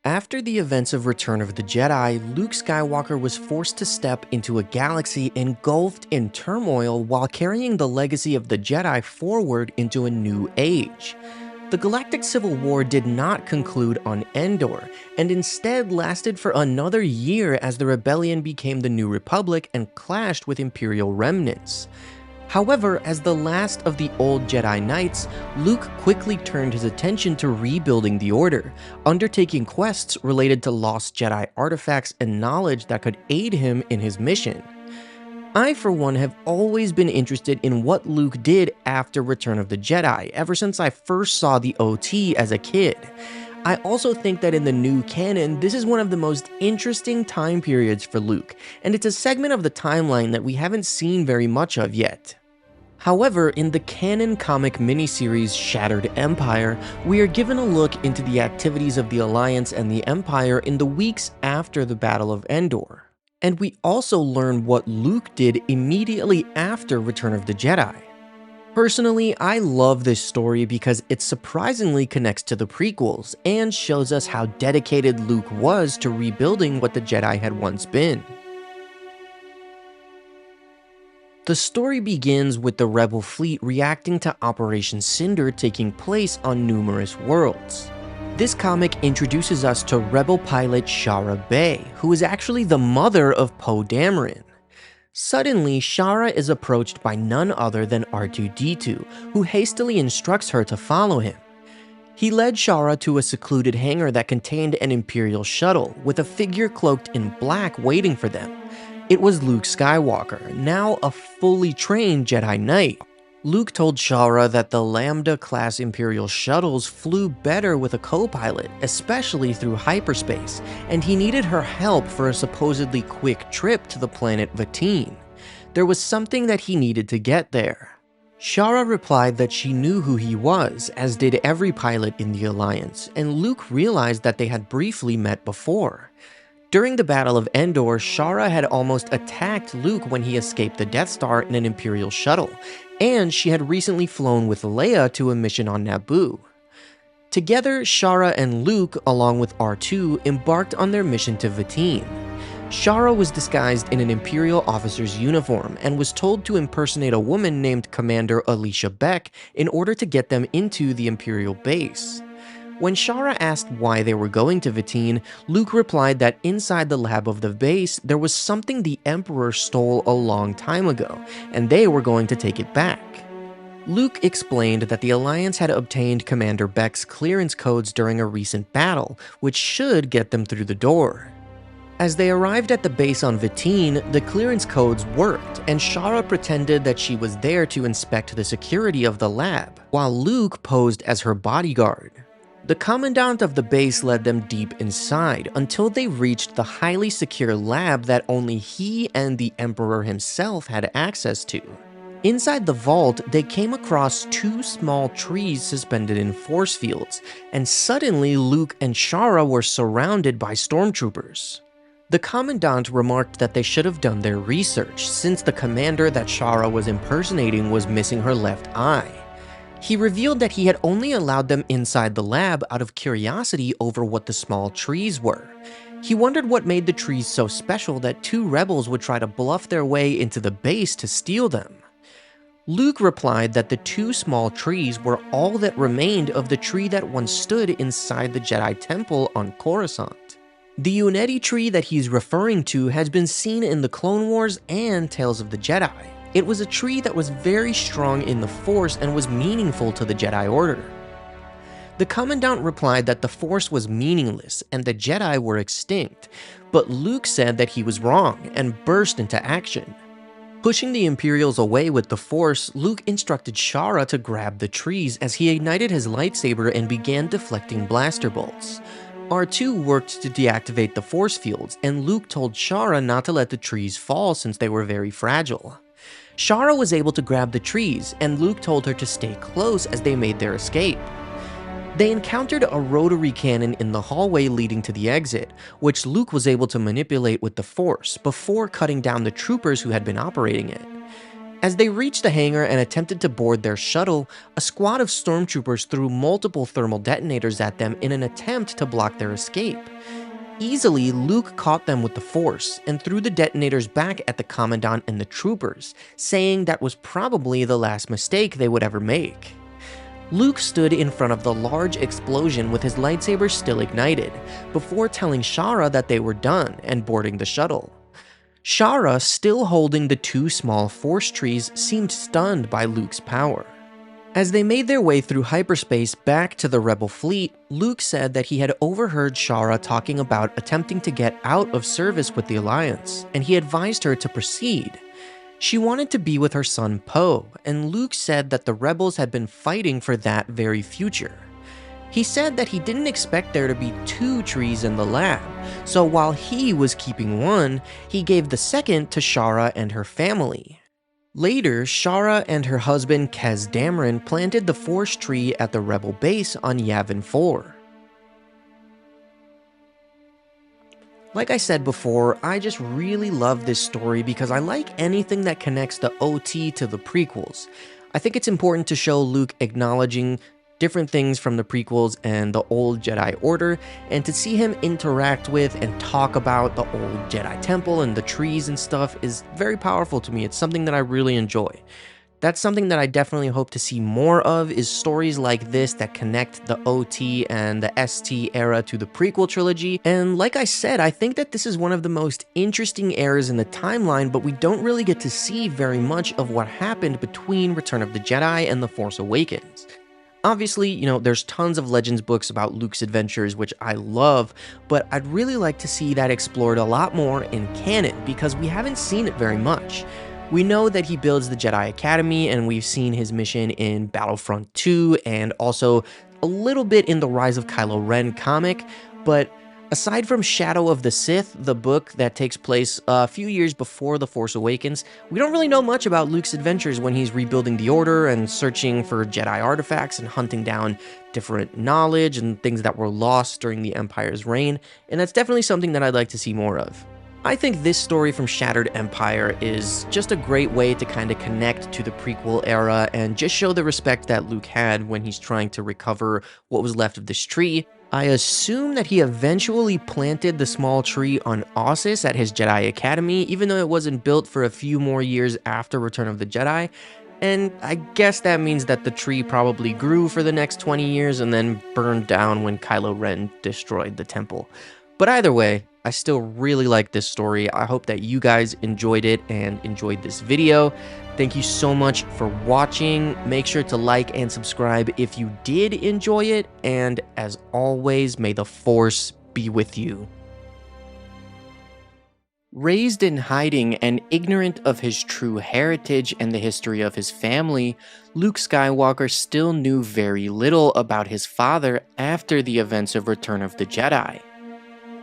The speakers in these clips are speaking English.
After the events of Return of the Jedi, Luke Skywalker was forced to step into a galaxy engulfed in turmoil while carrying the legacy of the Jedi forward into a new age. The Galactic Civil War did not conclude on Endor, and instead lasted for another year as the rebellion became the New Republic and clashed with Imperial remnants. However, as the last of the old Jedi Knights, Luke quickly turned his attention to rebuilding the Order, undertaking quests related to lost Jedi artifacts and knowledge that could aid him in his mission. I, for one, have always been interested in what Luke did after Return of the Jedi, ever since I first saw the OT as a kid. I also think that in the new canon, this is one of the most interesting time periods for Luke, and it's a segment of the timeline that we haven't seen very much of yet. However, in the canon comic miniseries Shattered Empire, we are given a look into the activities of the Alliance and the Empire in the weeks after the Battle of Endor. And we also learn what Luke did immediately after Return of the Jedi. Personally, I love this story because it surprisingly connects to the prequels and shows us how dedicated Luke was to rebuilding what the Jedi had once been. The story begins with the Rebel fleet reacting to Operation Cinder taking place on numerous worlds. This comic introduces us to Rebel pilot Shara Bey, who is actually the mother of Poe Dameron. Suddenly, Shara is approached by none other than R2-D2, who hastily instructs her to follow him. He led Shara to a secluded hangar that contained an Imperial shuttle, with a figure cloaked in black waiting for them. It was Luke Skywalker, now a fully trained Jedi Knight. Luke told Shara that the Lambda-class Imperial shuttles flew better with a co-pilot, especially through hyperspace, and he needed her help for a supposedly quick trip to the planet Vatine. There was something that he needed to get there. Shara replied that she knew who he was, as did every pilot in the Alliance, and Luke realized that they had briefly met before. During the Battle of Endor, Shara had almost attacked Luke when he escaped the Death Star in an Imperial shuttle, and she had recently flown with Leia to a mission on Naboo. Together, Shara and Luke, along with R2, embarked on their mission to Vatine. Shara was disguised in an Imperial officer's uniform and was told to impersonate a woman named Commander Alicia Beck in order to get them into the Imperial base. When Shara asked why they were going to Vatine, Luke replied that inside the lab of the base, there was something the Emperor stole a long time ago, and they were going to take it back. Luke explained that the Alliance had obtained Commander Beck's clearance codes during a recent battle, which should get them through the door. As they arrived at the base on Vatine, the clearance codes worked, and Shara pretended that she was there to inspect the security of the lab, while Luke posed as her bodyguard. The commandant of the base led them deep inside until they reached the highly secure lab that only he and the Emperor himself had access to. Inside the vault, they came across two small trees suspended in force fields, and suddenly Luke and Shara were surrounded by stormtroopers. The commandant remarked that they should have done their research, since the commander that Shara was impersonating was missing her left eye. He revealed that he had only allowed them inside the lab out of curiosity over what the small trees were. He wondered what made the trees so special that two rebels would try to bluff their way into the base to steal them. Luke replied that the two small trees were all that remained of the tree that once stood inside the Jedi Temple on Coruscant. The Unity tree that he's referring to has been seen in the Clone Wars and Tales of the Jedi. It was a tree that was very strong in the Force and was meaningful to the Jedi Order. The Commandant replied that the Force was meaningless and the Jedi were extinct, but Luke said that he was wrong and burst into action. Pushing the Imperials away with the Force, Luke instructed Shara to grab the trees as he ignited his lightsaber and began deflecting blaster bolts. R2 worked to deactivate the force fields, and Luke told Shara not to let the trees fall since they were very fragile. Shara was able to grab the trees, and Luke told her to stay close as they made their escape. They encountered a rotary cannon in the hallway leading to the exit, which Luke was able to manipulate with the Force before cutting down the troopers who had been operating it. As they reached the hangar and attempted to board their shuttle, a squad of stormtroopers threw multiple thermal detonators at them in an attempt to block their escape. Easily, Luke caught them with the Force and threw the detonators back at the Commandant and the troopers, saying that was probably the last mistake they would ever make. Luke stood in front of the large explosion with his lightsaber still ignited, before telling Shara that they were done and boarding the shuttle. Shara, still holding the two small Force trees, seemed stunned by Luke's power. As they made their way through hyperspace back to the Rebel fleet, Luke said that he had overheard Shara talking about attempting to get out of service with the Alliance, and he advised her to proceed. She wanted to be with her son Poe, and Luke said that the rebels had been fighting for that very future. He said that he didn't expect there to be two trees in the lab, so while he was keeping one, he gave the second to Shara and her family. Later, Shara and her husband Kez Dameron planted the Force tree at the Rebel base on Yavin 4. Like I said before, I just really love this story because I like anything that connects the OT to the prequels. I think it's important to show Luke acknowledging different things from the prequels and the old Jedi Order, and to see him interact with and talk about the old Jedi Temple and the trees and stuff is very powerful to me. It's something that I really enjoy. That's something that I definitely hope to see more of, is stories like this that connect the OT and the ST era to the prequel trilogy. And like I said, I think that this is one of the most interesting eras in the timeline, but we don't really get to see very much of what happened between Return of the Jedi and The Force Awakens. Obviously, there's tons of Legends books about Luke's adventures, which I love, but I'd really like to see that explored a lot more in canon, because we haven't seen it very much. We know that he builds the Jedi Academy, and we've seen his mission in Battlefront 2, and also a little bit in the Rise of Kylo Ren comic, but aside from Shadow of the Sith, the book that takes place a few years before The Force Awakens, we don't really know much about Luke's adventures when he's rebuilding the Order and searching for Jedi artifacts and hunting down different knowledge and things that were lost during the Empire's reign, and that's definitely something that I'd like to see more of. I think this story from Shattered Empire is just a great way to kind of connect to the prequel era and just show the respect that Luke had when he's trying to recover what was left of this tree. I assume that he eventually planted the small tree on Ossus at his Jedi Academy, even though it wasn't built for a few more years after Return of the Jedi. And I guess that means that the tree probably grew for the next 20 years and then burned down when Kylo Ren destroyed the temple. But either way, I still really like this story. I hope that you guys enjoyed it and enjoyed this video. Thank you so much for watching. Make sure to like and subscribe if you did enjoy it. And as always, may the Force be with you. Raised in hiding and ignorant of his true heritage and the history of his family, Luke Skywalker still knew very little about his father after the events of Return of the Jedi.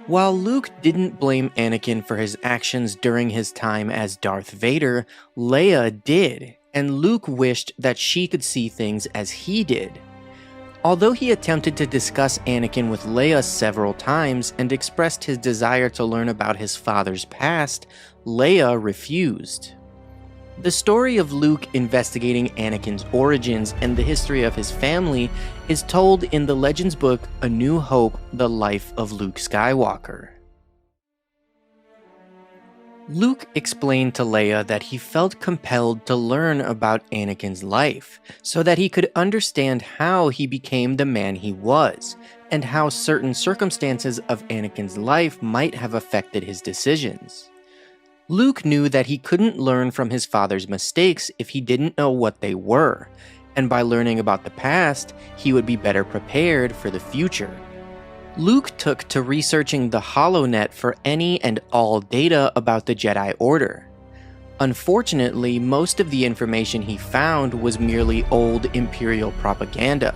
While Luke didn't blame Anakin for his actions during his time as Darth Vader, Leia did, and Luke wished that she could see things as he did. Although he attempted to discuss Anakin with Leia several times and expressed his desire to learn about his father's past, Leia refused. The story of Luke investigating Anakin's origins and the history of his family is told in the Legends book A New Hope: The Life of Luke Skywalker. Luke explained to Leia that he felt compelled to learn about Anakin's life, so that he could understand how he became the man he was, and how certain circumstances of Anakin's life might have affected his decisions. Luke knew that he couldn't learn from his father's mistakes if he didn't know what they were, and by learning about the past, he would be better prepared for the future. Luke took to researching the HoloNet for any and all data about the Jedi Order. Unfortunately, most of the information he found was merely old Imperial propaganda.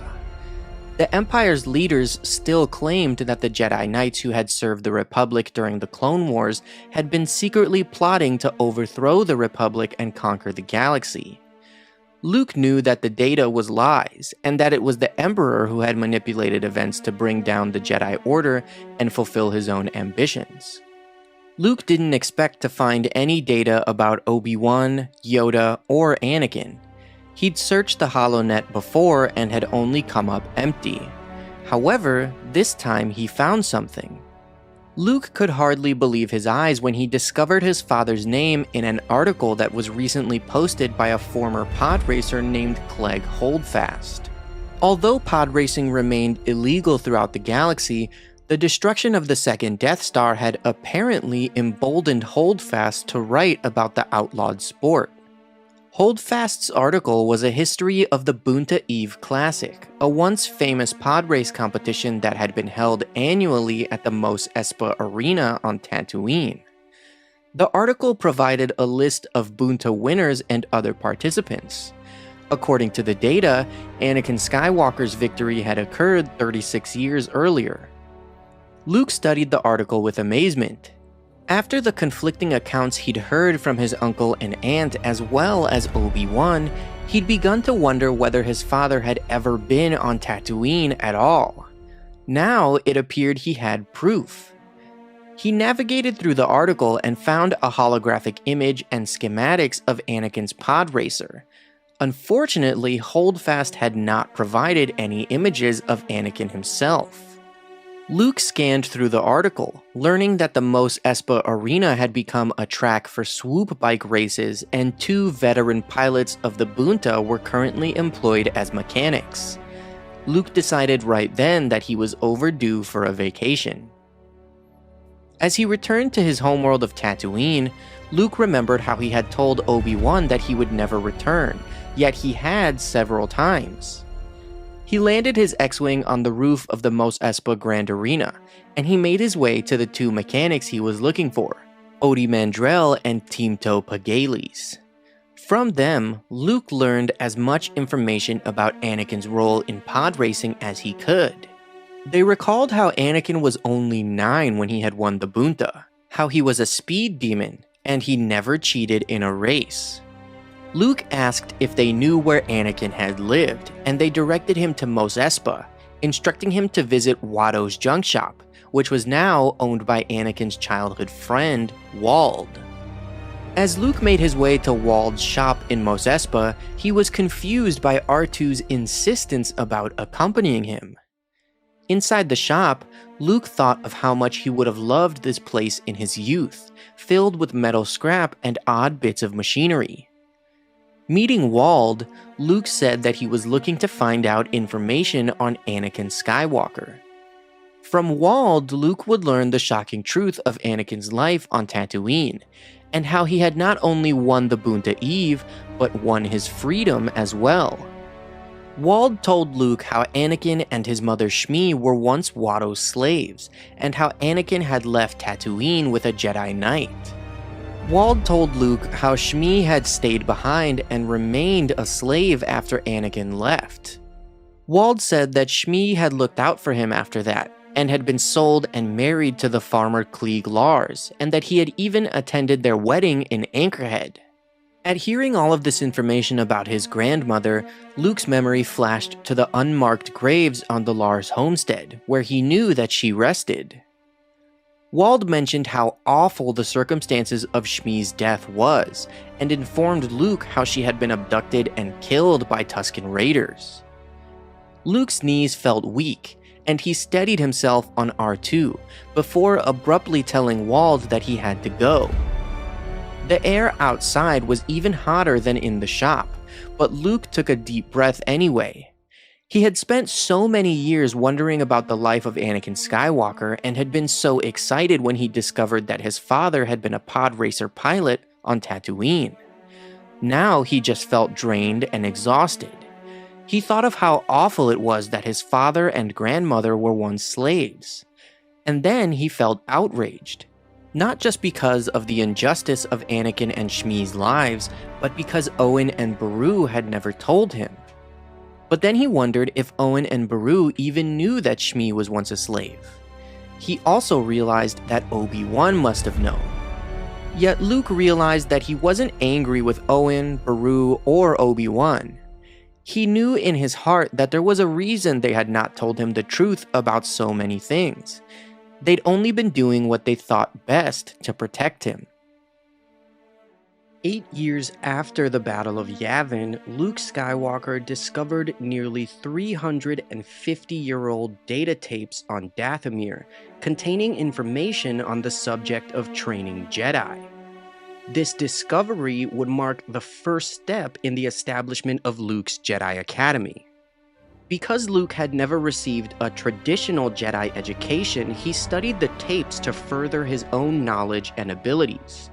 The Empire's leaders still claimed that the Jedi Knights who had served the Republic during the Clone Wars had been secretly plotting to overthrow the Republic and conquer the galaxy. Luke knew that the data was lies, and that it was the Emperor who had manipulated events to bring down the Jedi Order and fulfill his own ambitions. Luke didn't expect to find any data about Obi-Wan, Yoda, or Anakin. He'd searched the HoloNet before and had only come up empty. However, this time he found something. Luke could hardly believe his eyes when he discovered his father's name in an article that was recently posted by a former pod racer named Clegg Holdfast. Although pod racing remained illegal throughout the galaxy, the destruction of the second Death Star had apparently emboldened Holdfast to write about the outlawed sport. Holdfast's article was a history of the Boonta Eve Classic, a once famous pod race competition that had been held annually at the Mos Espa Arena on Tatooine. The article provided a list of Boonta winners and other participants. According to the data, Anakin Skywalker's victory had occurred 36 years earlier. Luke studied the article with amazement. After the conflicting accounts he'd heard from his uncle and aunt as well as Obi-Wan, he'd begun to wonder whether his father had ever been on Tatooine at all. Now it appeared he had proof. He navigated through the article and found a holographic image and schematics of Anakin's pod racer. Unfortunately, Holdfast had not provided any images of Anakin himself. Luke scanned through the article, learning that the Mos Espa Arena had become a track for swoop bike races and 2 veteran pilots of the Boonta were currently employed as mechanics. Luke decided right then that he was overdue for a vacation. As he returned to his homeworld of Tatooine, Luke remembered how he had told Obi-Wan that he would never return, yet he had several times. He landed his X-Wing on the roof of the Mos Espa Grand Arena, and he made his way to the 2 mechanics he was looking for, Odi Mandrell and Teemto Pagales. From them, Luke learned as much information about Anakin's role in pod racing as he could. They recalled how Anakin was only 9 when he had won the Boonta, how he was a speed demon, and he never cheated in a race. Luke asked if they knew where Anakin had lived, and they directed him to Mos Espa, instructing him to visit Watto's junk shop, which was now owned by Anakin's childhood friend, Wald. As Luke made his way to Wald's shop in Mos Espa, he was confused by R2's insistence about accompanying him. Inside the shop, Luke thought of how much he would have loved this place in his youth, filled with metal scrap and odd bits of machinery. Meeting Wald, Luke said that he was looking to find out information on Anakin Skywalker. From Wald, Luke would learn the shocking truth of Anakin's life on Tatooine, and how he had not only won the Boonta Eve, but won his freedom as well. Wald told Luke how Anakin and his mother Shmi were once Watto's slaves, and how Anakin had left Tatooine with a Jedi Knight. Wald told Luke how Shmi had stayed behind and remained a slave after Anakin left. Wald said that Shmi had looked out for him after that, and had been sold and married to the farmer Klieg Lars, and that he had even attended their wedding in Anchorhead. At hearing all of this information about his grandmother, Luke's memory flashed to the unmarked graves on the Lars homestead, where he knew that she rested. Wald mentioned how awful the circumstances of Shmi's death was, and informed Luke how she had been abducted and killed by Tusken Raiders. Luke's knees felt weak, and he steadied himself on R2, before abruptly telling Wald that he had to go. The air outside was even hotter than in the shop, but Luke took a deep breath anyway. He had spent so many years wondering about the life of Anakin Skywalker and had been so excited when he discovered that his father had been a pod racer pilot on Tatooine. Now he just felt drained and exhausted. He thought of how awful it was that his father and grandmother were once slaves. And then he felt outraged. Not just because of the injustice of Anakin and Shmi's lives, but because Owen and Beru had never told him. But then he wondered if Owen and Beru even knew that Shmi was once a slave. He also realized that Obi-Wan must have known. Yet Luke realized that he wasn't angry with Owen, Beru, or Obi-Wan. He knew in his heart that there was a reason they had not told him the truth about so many things. They'd only been doing what they thought best to protect him. 8 years after the Battle of Yavin, Luke Skywalker discovered nearly 350-year-old data tapes on Dathomir, containing information on the subject of training Jedi. This discovery would mark the first step in the establishment of Luke's Jedi Academy. Because Luke had never received a traditional Jedi education, he studied the tapes to further his own knowledge and abilities.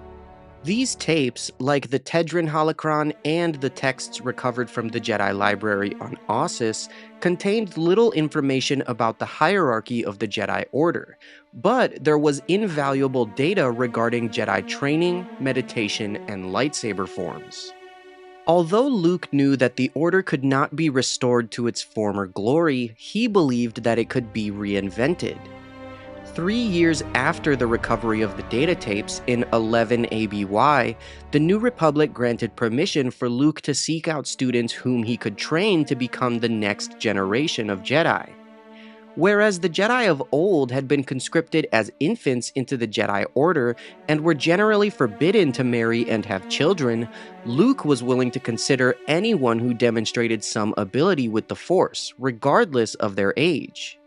These tapes, like the Tedran holocron and the texts recovered from the Jedi library on Ossus, contained little information about the hierarchy of the Jedi Order, but there was invaluable data regarding Jedi training, meditation, and lightsaber forms. Although Luke knew that the Order could not be restored to its former glory, he believed that it could be reinvented. 3 years after the recovery of the data tapes, in 11 ABY, the New Republic granted permission for Luke to seek out students whom he could train to become the next generation of Jedi. Whereas the Jedi of old had been conscripted as infants into the Jedi Order and were generally forbidden to marry and have children, Luke was willing to consider anyone who demonstrated some ability with the Force, regardless of their age.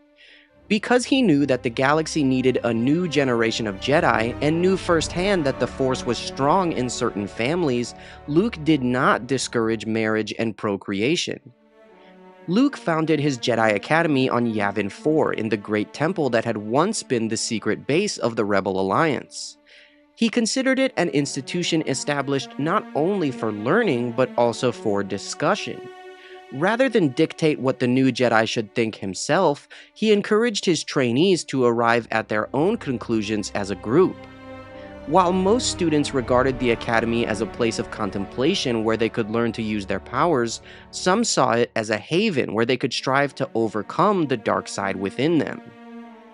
Because he knew that the galaxy needed a new generation of Jedi and knew firsthand that the Force was strong in certain families, Luke did not discourage marriage and procreation. Luke founded his Jedi Academy on Yavin 4 in the Great Temple that had once been the secret base of the Rebel Alliance. He considered it an institution established not only for learning but also for discussion. Rather than dictate what the new Jedi should think himself, he encouraged his trainees to arrive at their own conclusions as a group. While most students regarded the academy as a place of contemplation where they could learn to use their powers, some saw it as a haven where they could strive to overcome the dark side within them.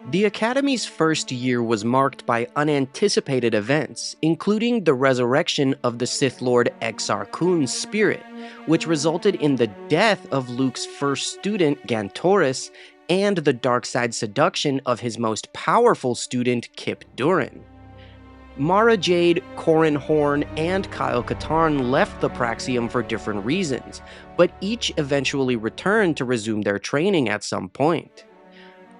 The Academy's first year was marked by unanticipated events, including the resurrection of the Sith Lord Exar Kun's spirit, which resulted in the death of Luke's first student, Gantoris, and the dark side seduction of his most powerful student, Kip Durin. Mara Jade, Corran Horn, and Kyle Katarn left the Praxium for different reasons, but each eventually returned to resume their training at some point.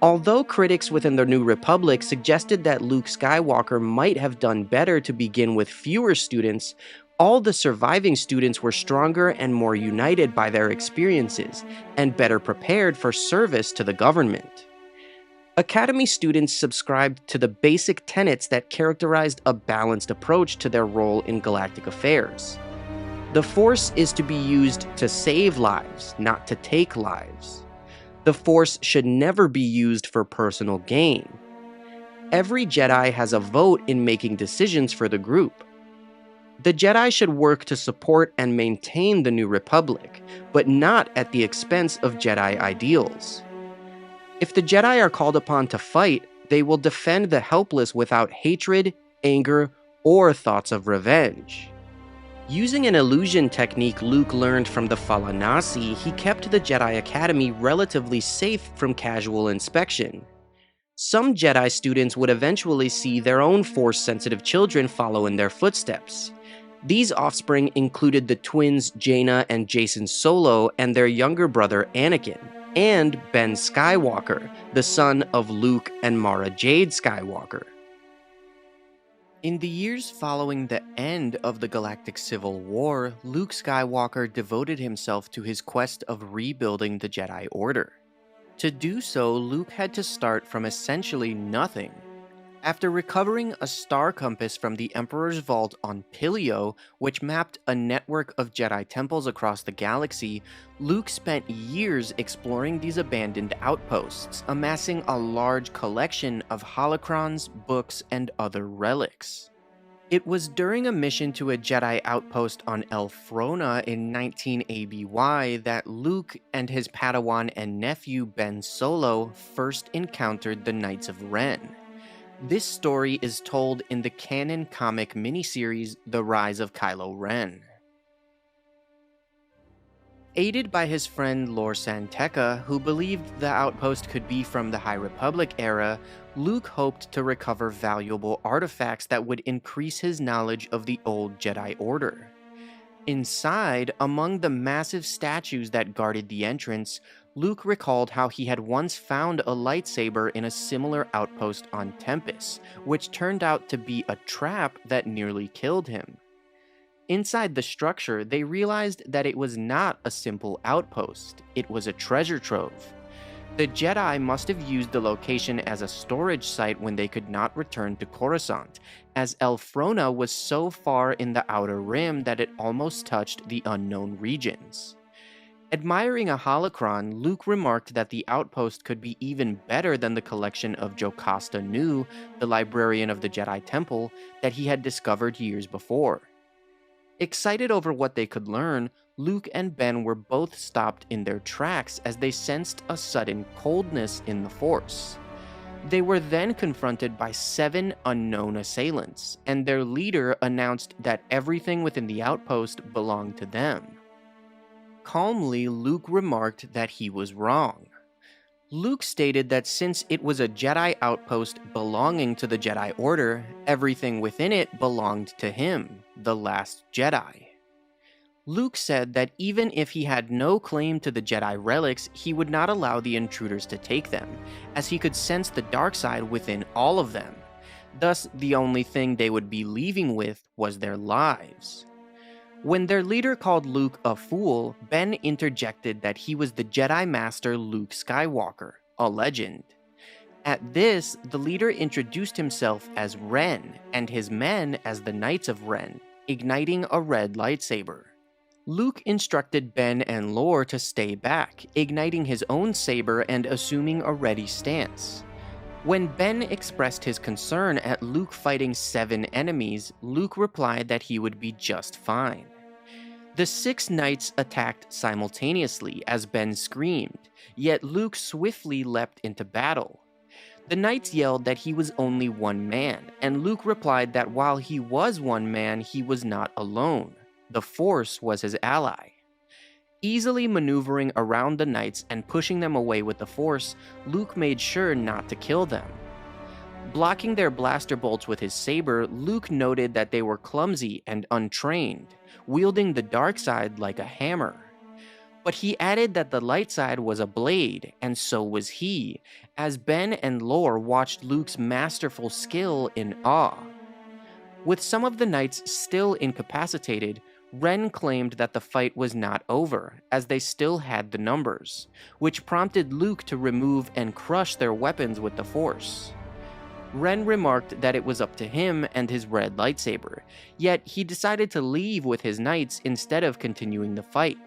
Although critics within the New Republic suggested that Luke Skywalker might have done better to begin with fewer students, all the surviving students were stronger and more united by their experiences, and better prepared for service to the government. Academy students subscribed to the basic tenets that characterized a balanced approach to their role in galactic affairs. The Force is to be used to save lives, not to take lives. The Force should never be used for personal gain. Every Jedi has a vote in making decisions for the group. The Jedi should work to support and maintain the New Republic, but not at the expense of Jedi ideals. If the Jedi are called upon to fight, they will defend the helpless without hatred, anger, or thoughts of revenge. Using an illusion technique Luke learned from the Falanasi, he kept the Jedi Academy relatively safe from casual inspection. Some Jedi students would eventually see their own Force-sensitive children follow in their footsteps. These offspring included the twins Jaina and Jacen Solo and their younger brother Anakin, and Ben Skywalker, the son of Luke and Mara Jade Skywalker. In the years following the end of the Galactic Civil War, Luke Skywalker devoted himself to his quest of rebuilding the Jedi Order. To do so, Luke had to start from essentially nothing. After recovering a star compass from the Emperor's vault on Pilio, which mapped a network of Jedi temples across the galaxy, Luke spent years exploring these abandoned outposts, amassing a large collection of holocrons, books, and other relics. It was during a mission to a Jedi outpost on Elphrona in 19 ABY that Luke and his Padawan and nephew Ben Solo first encountered the Knights of Ren. This story is told in the Canon comic miniseries The Rise of Kylo Ren. Aided by his friend Lor San Tekka, who believed the outpost could be from the High Republic era, Luke hoped to recover valuable artifacts that would increase his knowledge of the old Jedi Order. Inside, among the massive statues that guarded the entrance, Luke recalled how he had once found a lightsaber in a similar outpost on Tempest, which turned out to be a trap that nearly killed him. Inside the structure, they realized that it was not a simple outpost, it was a treasure trove. The Jedi must have used the location as a storage site when they could not return to Coruscant, as Elphrona was so far in the Outer Rim that it almost touched the unknown regions. Admiring a holocron, Luke remarked that the outpost could be even better than the collection of Jocasta Nu, the librarian of the Jedi Temple, that he had discovered years before. Excited over what they could learn, Luke and Ben were both stopped in their tracks as they sensed a sudden coldness in the Force. They were then confronted by 7 unknown assailants, and their leader announced that everything within the outpost belonged to them. Calmly, Luke remarked that he was wrong. Luke stated that since it was a Jedi outpost belonging to the Jedi Order, everything within it belonged to him, the last Jedi. Luke said that even if he had no claim to the Jedi relics, he would not allow the intruders to take them, as he could sense the dark side within all of them. Thus, the only thing they would be leaving with was their lives. When their leader called Luke a fool, Ben interjected that he was the Jedi Master Luke Skywalker, a legend. At this, the leader introduced himself as Ren, and his men as the Knights of Ren, igniting a red lightsaber. Luke instructed Ben and Lor to stay back, igniting his own saber and assuming a ready stance. When Ben expressed his concern at Luke fighting 7 enemies, Luke replied that he would be just fine. The 6 knights attacked simultaneously as Ben screamed, yet Luke swiftly leapt into battle. The knights yelled that he was only one man, and Luke replied that while he was one man, he was not alone. The Force was his ally. Easily maneuvering around the knights and pushing them away with the Force, Luke made sure not to kill them. Blocking their blaster bolts with his saber, Luke noted that they were clumsy and untrained, wielding the dark side like a hammer. But he added that the light side was a blade, and so was he, as Ben and Lor watched Luke's masterful skill in awe. With some of the knights still incapacitated, Ren claimed that the fight was not over, as they still had the numbers, which prompted Luke to remove and crush their weapons with the Force. Ren remarked that it was up to him and his red lightsaber, yet he decided to leave with his knights instead of continuing the fight.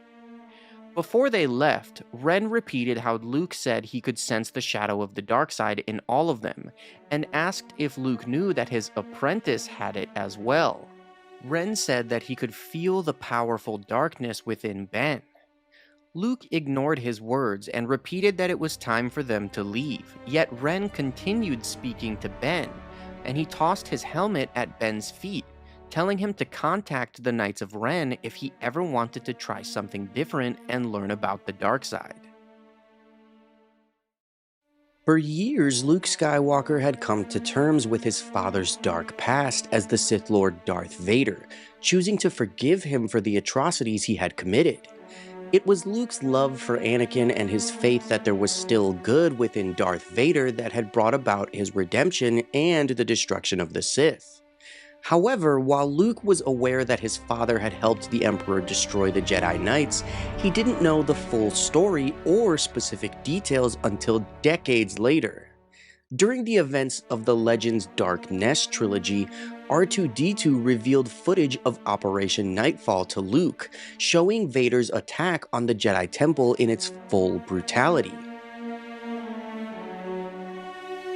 Before they left, Ren repeated how Luke said he could sense the shadow of the dark side in all of them, and asked if Luke knew that his apprentice had it as well. Ren said that he could feel the powerful darkness within Ben. Luke ignored his words and repeated that it was time for them to leave, yet Ren continued speaking to Ben, and he tossed his helmet at Ben's feet, telling him to contact the Knights of Ren if he ever wanted to try something different and learn about the dark side. For years, Luke Skywalker had come to terms with his father's dark past as the Sith Lord Darth Vader, choosing to forgive him for the atrocities he had committed. It was Luke's love for Anakin and his faith that there was still good within Darth Vader that had brought about his redemption and the destruction of the Sith. However, while Luke was aware that his father had helped the Emperor destroy the Jedi Knights, he didn't know the full story or specific details until decades later. During the events of the Legends Dark Nest trilogy, R2-D2 revealed footage of Operation Nightfall to Luke, showing Vader's attack on the Jedi Temple in its full brutality.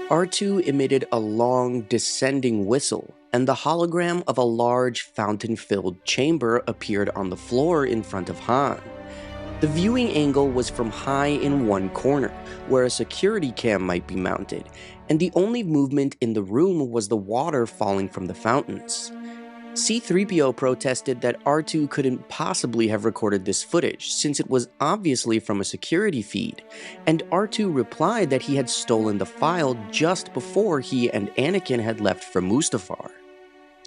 R2 emitted a long, descending whistle, and the hologram of a large, fountain-filled chamber appeared on the floor in front of Han. The viewing angle was from high in one corner, where a security cam might be mounted, and the only movement in the room was the water falling from the fountains. C-3PO protested that R2 couldn't possibly have recorded this footage, since it was obviously from a security feed, and R2 replied that he had stolen the file just before he and Anakin had left for Mustafar.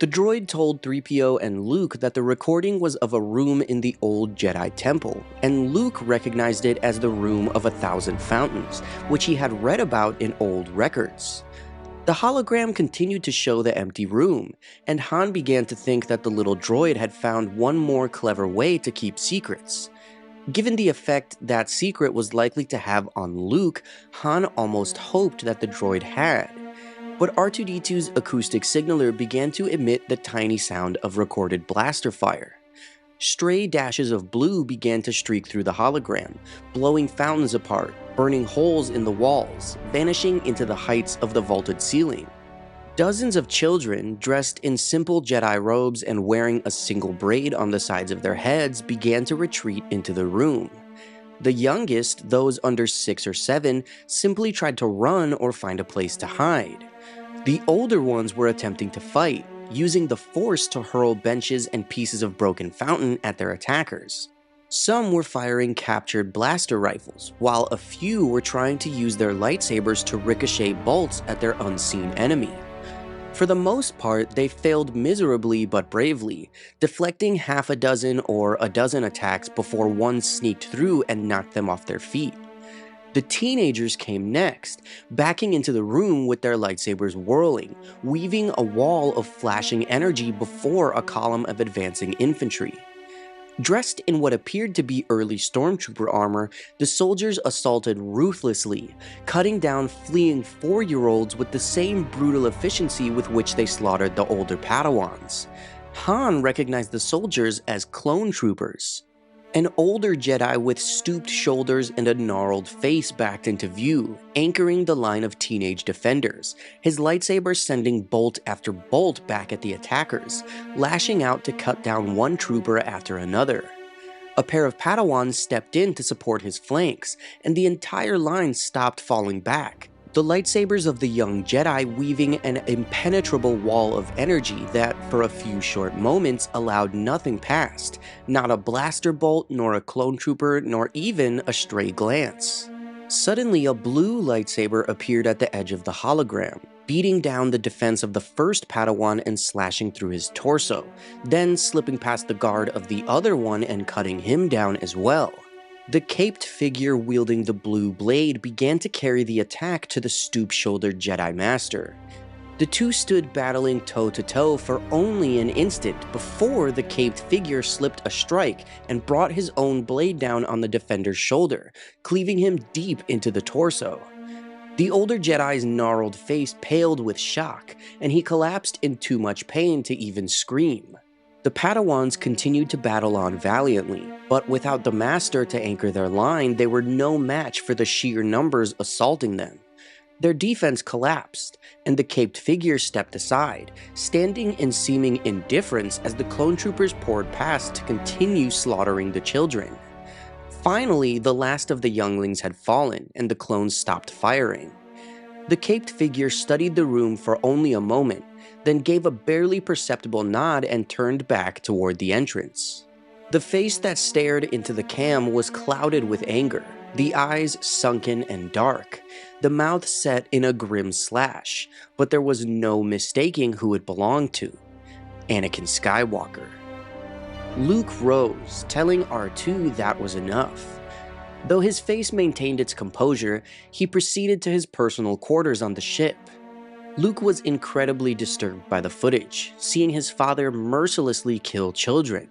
The droid told 3PO and Luke that the recording was of a room in the old Jedi Temple, and Luke recognized it as the Room of 1,000 Fountains, which he had read about in old records. The hologram continued to show the empty room, and Han began to think that the little droid had found one more clever way to keep secrets. Given the effect that secret was likely to have on Luke, Han almost hoped that the droid had. But R2-D2's acoustic signaler began to emit the tiny sound of recorded blaster fire. Stray dashes of blue began to streak through the hologram, blowing fountains apart, burning holes in the walls, vanishing into the heights of the vaulted ceiling. Dozens of children, dressed in simple Jedi robes and wearing a single braid on the sides of their heads, began to retreat into the room. The youngest, those under 6 or 7, simply tried to run or find a place to hide. The older ones were attempting to fight, using the Force to hurl benches and pieces of broken fountain at their attackers. Some were firing captured blaster rifles, while a few were trying to use their lightsabers to ricochet bolts at their unseen enemy. For the most part, they failed miserably but bravely, deflecting half a dozen or a dozen attacks before one sneaked through and knocked them off their feet. The teenagers came next, backing into the room with their lightsabers whirling, weaving a wall of flashing energy before a column of advancing infantry. Dressed in what appeared to be early stormtrooper armor, the soldiers assaulted ruthlessly, cutting down fleeing 4-year-olds with the same brutal efficiency with which they slaughtered the older Padawans. Han recognized the soldiers as clone troopers. An older Jedi with stooped shoulders and a gnarled face backed into view, anchoring the line of teenage defenders, his lightsaber sending bolt after bolt back at the attackers, lashing out to cut down one trooper after another. A pair of Padawans stepped in to support his flanks, and the entire line stopped falling back, the lightsabers of the young Jedi weaving an impenetrable wall of energy that, for a few short moments, allowed nothing past, not a blaster bolt, nor a clone trooper, nor even a stray glance. Suddenly, a blue lightsaber appeared at the edge of the hologram, beating down the defense of the first Padawan and slashing through his torso, then slipping past the guard of the other one and cutting him down as well. The caped figure wielding the blue blade began to carry the attack to the stoop-shouldered Jedi Master. The two stood battling toe-to-toe for only an instant before the caped figure slipped a strike and brought his own blade down on the defender's shoulder, cleaving him deep into the torso. The older Jedi's gnarled face paled with shock, and he collapsed in too much pain to even scream. The Padawans continued to battle on valiantly, but without the Master to anchor their line, they were no match for the sheer numbers assaulting them. Their defense collapsed, and the caped figure stepped aside, standing in seeming indifference as the clone troopers poured past to continue slaughtering the children. Finally, the last of the younglings had fallen, and the clones stopped firing. The caped figure studied the room for only a moment, then gave a barely perceptible nod and turned back toward the entrance. The face that stared into the cam was clouded with anger, the eyes sunken and dark, the mouth set in a grim slash, but there was no mistaking who it belonged to: Anakin Skywalker. Luke rose, telling R2 that was enough. Though his face maintained its composure, he proceeded to his personal quarters on the ship. Luke was incredibly disturbed by the footage, seeing his father mercilessly kill children.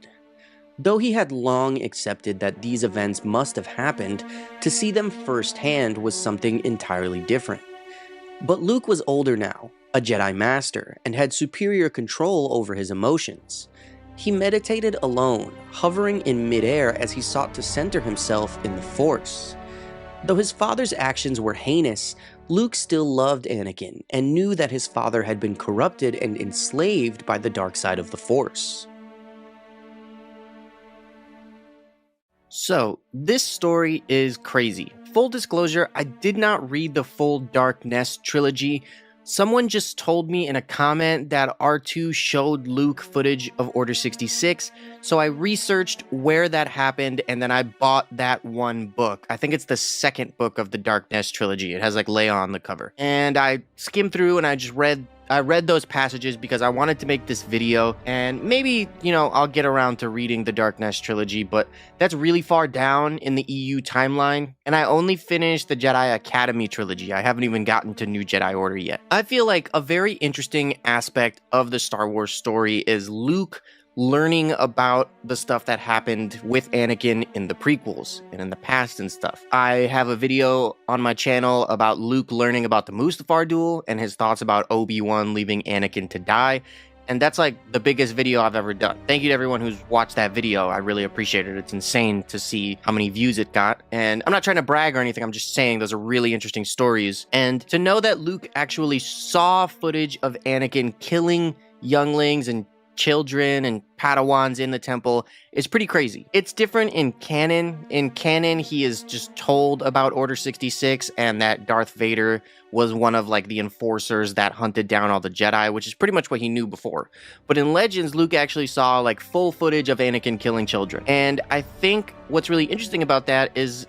Though he had long accepted that these events must have happened, to see them firsthand was something entirely different. But Luke was older now, a Jedi Master, and had superior control over his emotions. He meditated alone, hovering in midair as he sought to center himself in the Force. Though his father's actions were heinous, Luke still loved Anakin and knew that his father had been corrupted and enslaved by the dark side of the Force. So, this story is crazy. Full disclosure, I did not read the full Dark Nest trilogy, Someone just told me in a comment that R2 showed Luke footage of Order 66, so I researched where that happened and then I bought that one book. I think it's the second book of the Darkness trilogy. It has like Leia on the cover. And I skimmed through and I read those passages because I wanted to make this video, and maybe, I'll get around to reading the Darkness trilogy, but that's really far down in the EU timeline, and I only finished the Jedi Academy trilogy. I haven't even gotten to New Jedi Order yet. I feel like a very interesting aspect of the Star Wars story is Luke learning about the stuff that happened with Anakin in the prequels and in the past and stuff. I have a video on my channel about Luke learning about the Mustafar duel and his thoughts about Obi-Wan leaving Anakin to die, and that's like the biggest video I've ever done. Thank you to everyone who's watched that video. I really appreciate it. It's insane to see how many views it got, and I'm not trying to brag or anything. I'm just saying those are really interesting stories, and to know that Luke actually saw footage of Anakin killing younglings and children and Padawans in the temple is pretty crazy. It's different in canon. In canon, he is just told about Order 66 and that Darth Vader was one of like the enforcers that hunted down all the Jedi, which is pretty much what he knew before. But in Legends, Luke actually saw like full footage of Anakin killing children. And I think what's really interesting about that is,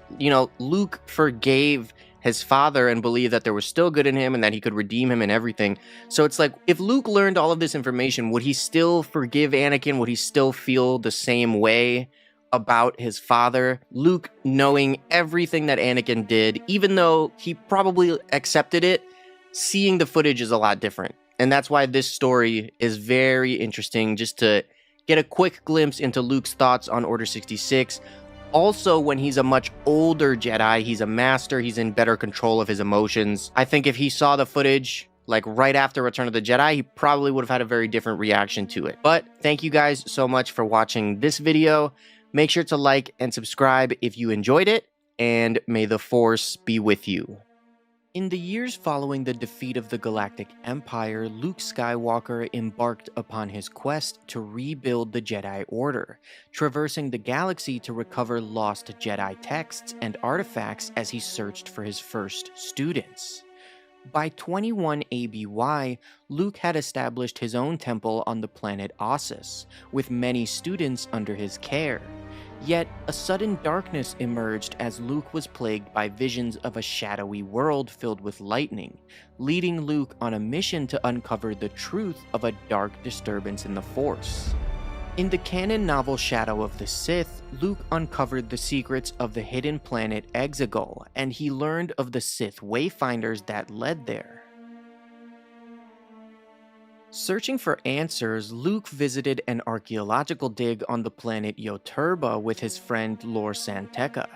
Luke forgave his father and believed that there was still good in him and that he could redeem him and everything. So it's like, if Luke learned all of this information, would he still forgive Anakin? Would he still feel the same way about his father? Luke, knowing everything that Anakin did, even though he probably accepted it, seeing the footage is a lot different. And that's why this story is very interesting, just to get a quick glimpse into Luke's thoughts on Order 66. Also, when he's a much older Jedi, he's a master, he's in better control of his emotions. I think if he saw the footage, like right after Return of the Jedi, he probably would have had a very different reaction to it. But thank you guys so much for watching this video. Make sure to like and subscribe if you enjoyed it, and may the Force be with you. In the years following the defeat of the Galactic Empire, Luke Skywalker embarked upon his quest to rebuild the Jedi Order, traversing the galaxy to recover lost Jedi texts and artifacts as he searched for his first students. By 21 ABY, Luke had established his own temple on the planet Ossus, with many students under his care. Yet, a sudden darkness emerged as Luke was plagued by visions of a shadowy world filled with lightning, leading Luke on a mission to uncover the truth of a dark disturbance in the Force. In the canon novel Shadow of the Sith, Luke uncovered the secrets of the hidden planet Exegol, and he learned of the Sith wayfinders that led there. Searching for answers, Luke visited an archaeological dig on the planet Yoturba with his friend Lor San Tekka.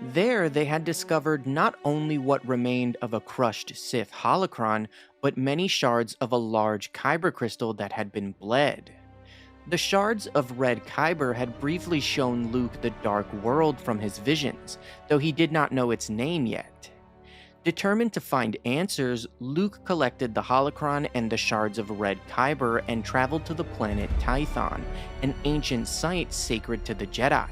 There, they had discovered not only what remained of a crushed Sith holocron, but many shards of a large kyber crystal that had been bled. The shards of red kyber had briefly shown Luke the dark world from his visions, though he did not know its name yet. Determined to find answers, Luke collected the holocron and the shards of red kyber and traveled to the planet Tython, an ancient site sacred to the Jedi.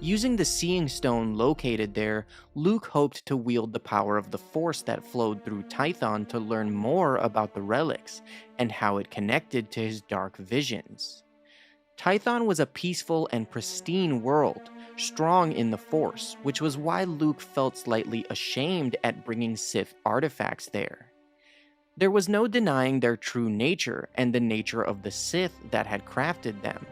Using the Seeing Stone located there, Luke hoped to wield the power of the Force that flowed through Tython to learn more about the relics and how it connected to his dark visions. Tython was a peaceful and pristine world, strong in the Force, which was why Luke felt slightly ashamed at bringing Sith artifacts there. There was no denying their true nature and the nature of the Sith that had crafted them.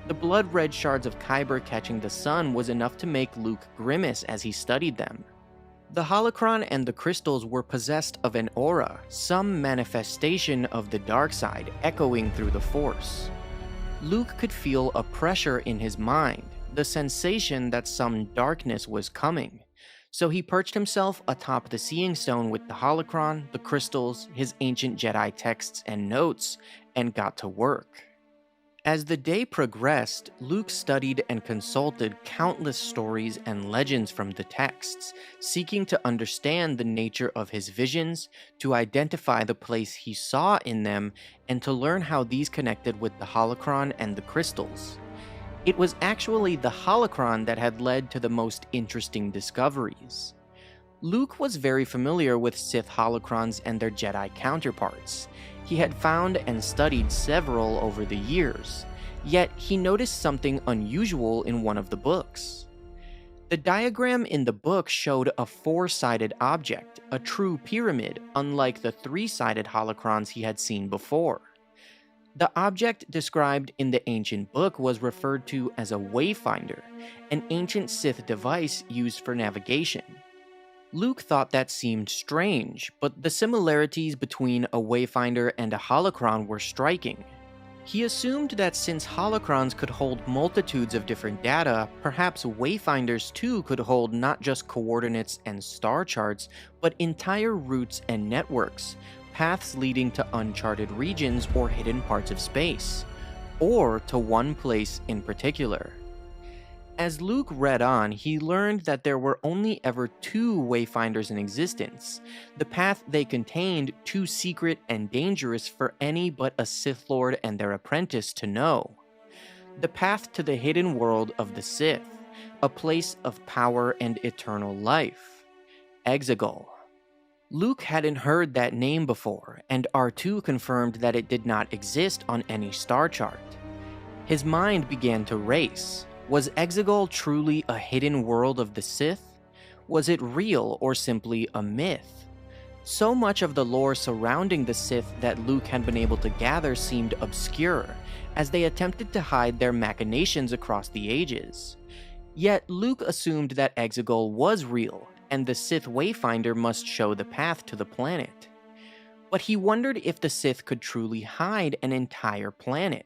The blood-red shards of kyber catching the sun was enough to make Luke grimace as he studied them. The holocron and the crystals were possessed of an aura, some manifestation of the dark side echoing through the Force. Luke could feel a pressure in his mind, the sensation that some darkness was coming. So he perched himself atop the Seeing Stone with the holocron, the crystals, his ancient Jedi texts and notes, and got to work. As the day progressed, Luke studied and consulted countless stories and legends from the texts, seeking to understand the nature of his visions, to identify the place he saw in them, and to learn how these connected with the holocron and the crystals. It was actually the holocron that had led to the most interesting discoveries. Luke was very familiar with Sith holocrons and their Jedi counterparts. He had found and studied several over the years, yet he noticed something unusual in one of the books. The diagram in the book showed a four-sided object, a true pyramid, unlike the three-sided holocrons he had seen before. The object described in the ancient book was referred to as a wayfinder, an ancient Sith device used for navigation. Luke thought that seemed strange, but the similarities between a wayfinder and a holocron were striking. He assumed that since holocrons could hold multitudes of different data, perhaps wayfinders too could hold not just coordinates and star charts, but entire routes and networks, paths leading to uncharted regions or hidden parts of space, or to one place in particular. As Luke read on, he learned that there were only ever two wayfinders in existence, the path they contained too secret and dangerous for any but a Sith Lord and their apprentice to know. The path to the hidden world of the Sith, a place of power and eternal life. Exegol. Luke hadn't heard that name before, and R2 confirmed that it did not exist on any star chart. His mind began to race. Was Exegol truly a hidden world of the Sith? Was it real or simply a myth? So much of the lore surrounding the Sith that Luke had been able to gather seemed obscure, as they attempted to hide their machinations across the ages. Yet Luke assumed that Exegol was real, and the Sith Wayfinder must show the path to the planet. But he wondered if the Sith could truly hide an entire planet,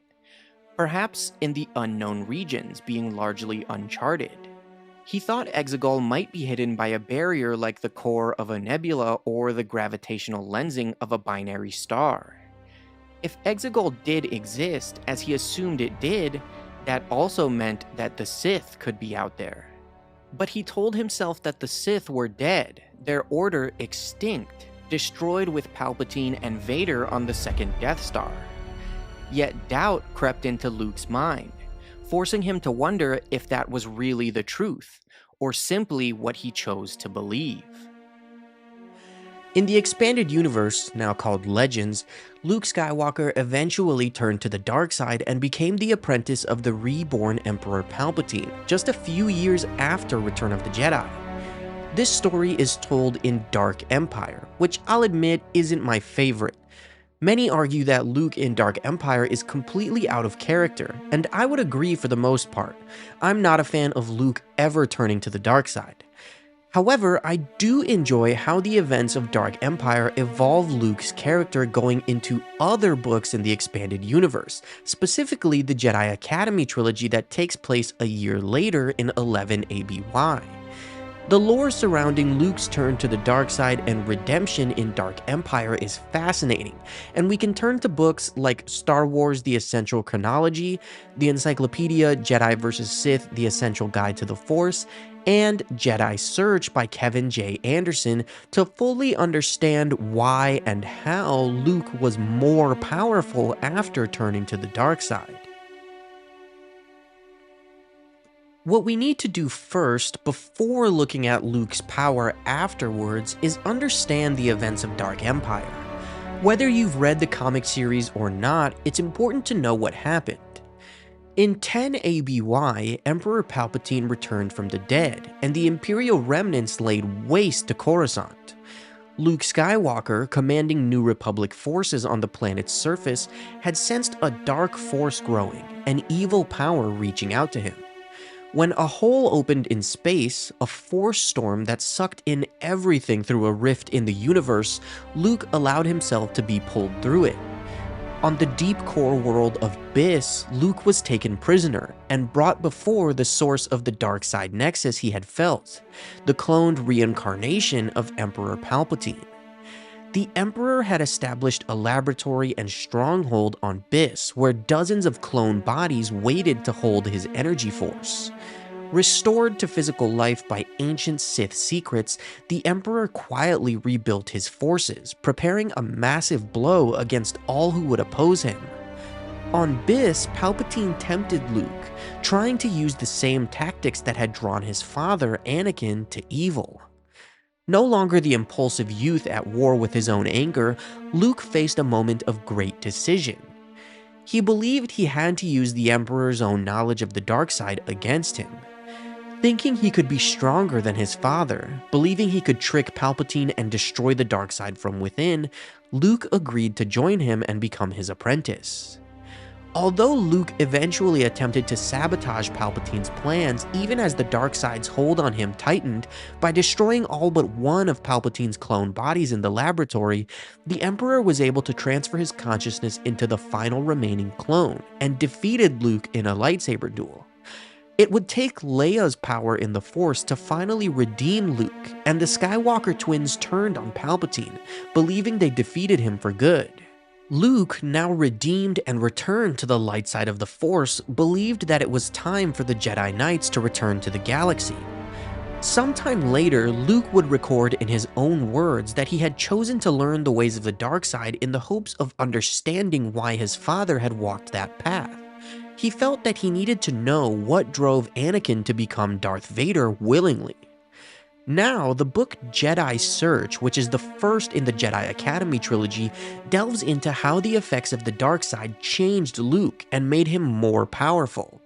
perhaps in the unknown regions, being largely uncharted. He thought Exegol might be hidden by a barrier like the core of a nebula or the gravitational lensing of a binary star. If Exegol did exist, as he assumed it did, that also meant that the Sith could be out there. But he told himself that the Sith were dead, their order extinct, destroyed with Palpatine and Vader on the second Death Star. Yet doubt crept into Luke's mind, forcing him to wonder if that was really the truth, or simply what he chose to believe. In the expanded universe, now called Legends, Luke Skywalker eventually turned to the dark side and became the apprentice of the reborn Emperor Palpatine, just a few years after Return of the Jedi. This story is told in Dark Empire, which I'll admit isn't my favorite. Many argue that Luke in Dark Empire is completely out of character, and I would agree for the most part. I'm not a fan of Luke ever turning to the dark side. However, I do enjoy how the events of Dark Empire evolve Luke's character going into other books in the expanded universe, specifically the Jedi Academy trilogy that takes place a year later in 11 ABY. The lore surrounding Luke's turn to the dark side and redemption in Dark Empire is fascinating, and we can turn to books like Star Wars: The Essential Chronology, the Encyclopedia Jedi vs. Sith: The Essential Guide to the Force, and Jedi Search by Kevin J. Anderson to fully understand why and how Luke was more powerful after turning to the dark side. What we need to do first, before looking at Luke's power afterwards, is understand the events of Dark Empire. Whether you've read the comic series or not, it's important to know what happened. In 10 ABY, Emperor Palpatine returned from the dead, and the Imperial remnants laid waste to Coruscant. Luke Skywalker, commanding New Republic forces on the planet's surface, had sensed a dark force growing, an evil power reaching out to him. When a hole opened in space, a force storm that sucked in everything through a rift in the universe, Luke allowed himself to be pulled through it. On the deep core world of Biss, Luke was taken prisoner and brought before the source of the dark side nexus he had felt, the cloned reincarnation of Emperor Palpatine. The Emperor had established a laboratory and stronghold on Biss, where dozens of clone bodies waited to hold his energy force. Restored to physical life by ancient Sith secrets, the Emperor quietly rebuilt his forces, preparing a massive blow against all who would oppose him. On Biss, Palpatine tempted Luke, trying to use the same tactics that had drawn his father, Anakin, to evil. No longer the impulsive youth at war with his own anger, Luke faced a moment of great decision. He believed he had to use the Emperor's own knowledge of the dark side against him. Thinking he could be stronger than his father, believing he could trick Palpatine and destroy the dark side from within, Luke agreed to join him and become his apprentice. Although Luke eventually attempted to sabotage Palpatine's plans even as the dark side's hold on him tightened by destroying all but one of Palpatine's clone bodies in the laboratory, the Emperor was able to transfer his consciousness into the final remaining clone and defeated Luke in a lightsaber duel. It would take Leia's power in the Force to finally redeem Luke, and the Skywalker twins turned on Palpatine, believing they defeated him for good. Luke, now redeemed and returned to the light side of the Force, believed that it was time for the Jedi Knights to return to the galaxy. Sometime later, Luke would record in his own words that he had chosen to learn the ways of the dark side in the hopes of understanding why his father had walked that path. He felt that he needed to know what drove Anakin to become Darth Vader willingly. Now, the book Jedi Search, which is the first in the Jedi Academy trilogy, delves into how the effects of the dark side changed Luke and made him more powerful.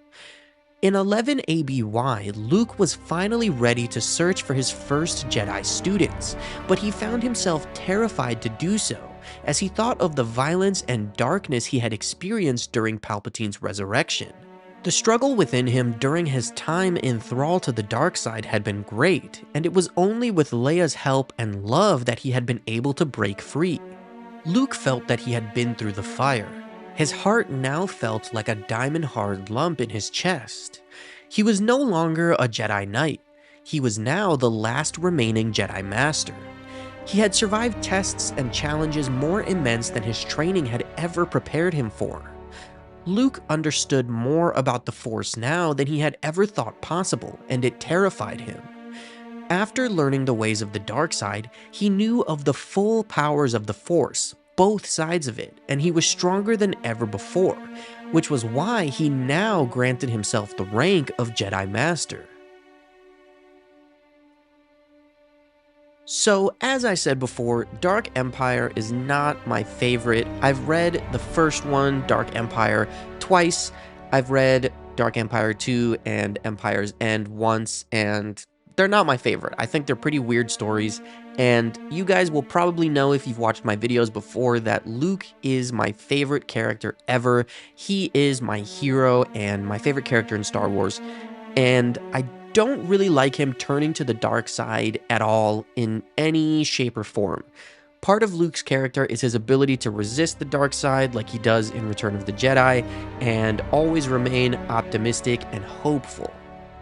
In 11 ABY, Luke was finally ready to search for his first Jedi students, but he found himself terrified to do so, as he thought of the violence and darkness he had experienced during Palpatine's resurrection. The struggle within him during his time in thrall to the dark side had been great, and it was only with Leia's help and love that he had been able to break free. Luke felt that he had been through the fire. His heart now felt like a diamond-hard lump in his chest. He was no longer a Jedi Knight. He was now the last remaining Jedi Master. He had survived tests and challenges more immense than his training had ever prepared him for. Luke understood more about the Force now than he had ever thought possible, and it terrified him. After learning the ways of the dark side, he knew of the full powers of the Force, both sides of it, and he was stronger than ever before, which was why he now granted himself the rank of Jedi Master. So, as I said before, Dark Empire is not my favorite. I've read the first one, Dark Empire, twice. I've read Dark Empire 2 and Empire's End once, and they're not my favorite. I think they're pretty weird stories, and you guys will probably know if you've watched my videos before that Luke is my favorite character ever. He is my hero and my favorite character in Star Wars, and I don't really like him turning to the dark side at all in any shape or form. Part of Luke's character is his ability to resist the dark side like he does in Return of the Jedi, and always remain optimistic and hopeful.